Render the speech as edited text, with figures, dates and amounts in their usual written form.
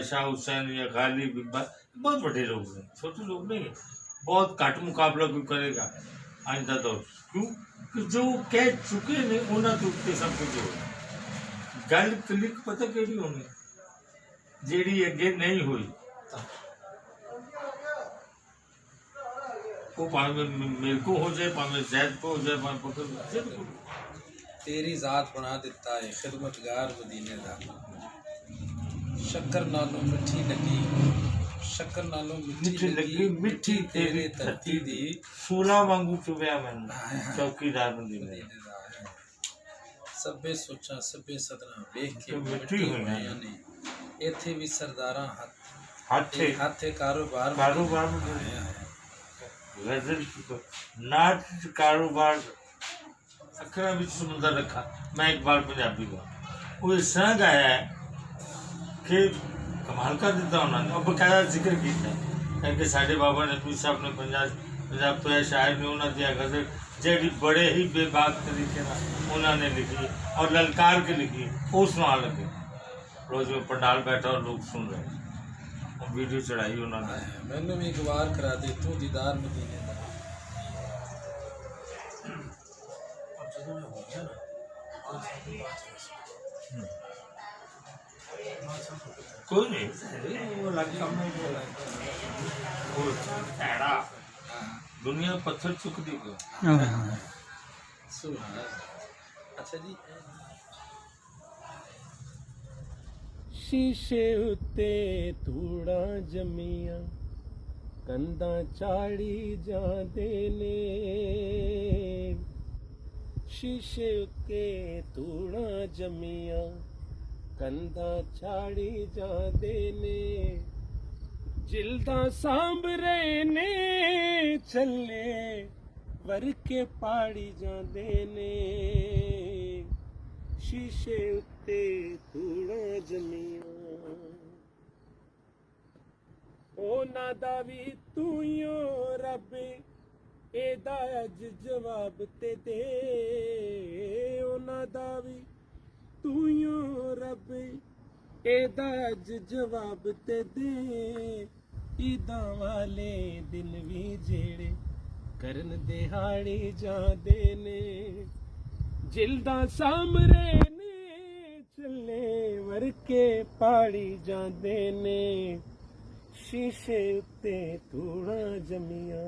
शाह हुसैन या गालिब बहुत बड़े लोग हैं, छोटे लोग नहीं है। बहुत घट मुकाबला कोई करेगा आइंदा दौर, क्यों कि जो कह चुके ने उन्होंने के उत्ते सब कुछ हो गल क्लिक पता केड़ी होनी जेड़ी अगे नहीं हुई वो भावे मेरे को हो जाए, भावे जैद को हो जाए, भावे पकड़ तेरी जात बना दिता है खिदमतगार मदीने दा। शक्कर नालों मिठी लगी, शक्कर नालों मिठी लगी, मिठी तेरे धरती दी। फूला वांगू चुभया मैनू चौकीदार मदीने दा। सभे सोचा सभे सदना वेख के मिठी होईयां ने, इत्थे भी सरदारां हाथे हाथे कारोबार गजल नाच कारोबार अखरा विच समुंदर रखा। मैं एक बार पंजाबी का वो इस तरह गाया है कि कमाल कर दिता उन्होंने, और बकायदा जिक्र किया क्योंकि साढ़े बाबा नकवी साहब ने पंजाब तो है शायर ने उन्होंने दिया गजल जी बड़े ही बेबाक तरीके उन्होंने लिखी और ललकार के लिखी, वो सुना लगे रोज में पंडाल बैठा और लोग सुन रहे, और वीडियो चढ़ाई उन्होंने। मैंने भी एक बार करा दे तू दीदार मदीने दा। कोई नहीं वो दुनिया पत्थर चुक दी को। अच्छा जी। शीशे उत्ते धूड़ा जमिया कंधा चाड़ी जांदे ने, शीशे उत्ते धूड़ा जमिया कंधा चाड़ी जांदे ने, जिल्दा सांभ रहे ने चले वरके पाड़ी जांदे ने, शीशे उत्ते धूड़ा जमिया ओना दा भी तू यो रब एदा अज जवाब ते दे, ओना दा भी तू यो रब एदा अज जवाब ते दे, ईदा वाले दिन भी जेड़े करन दिहाड़ी जांदे ने, जिल्दा सामरे ने चले वरके पाड़ी जांदे ने, शीशे उत्ते धूड़ा जमिया।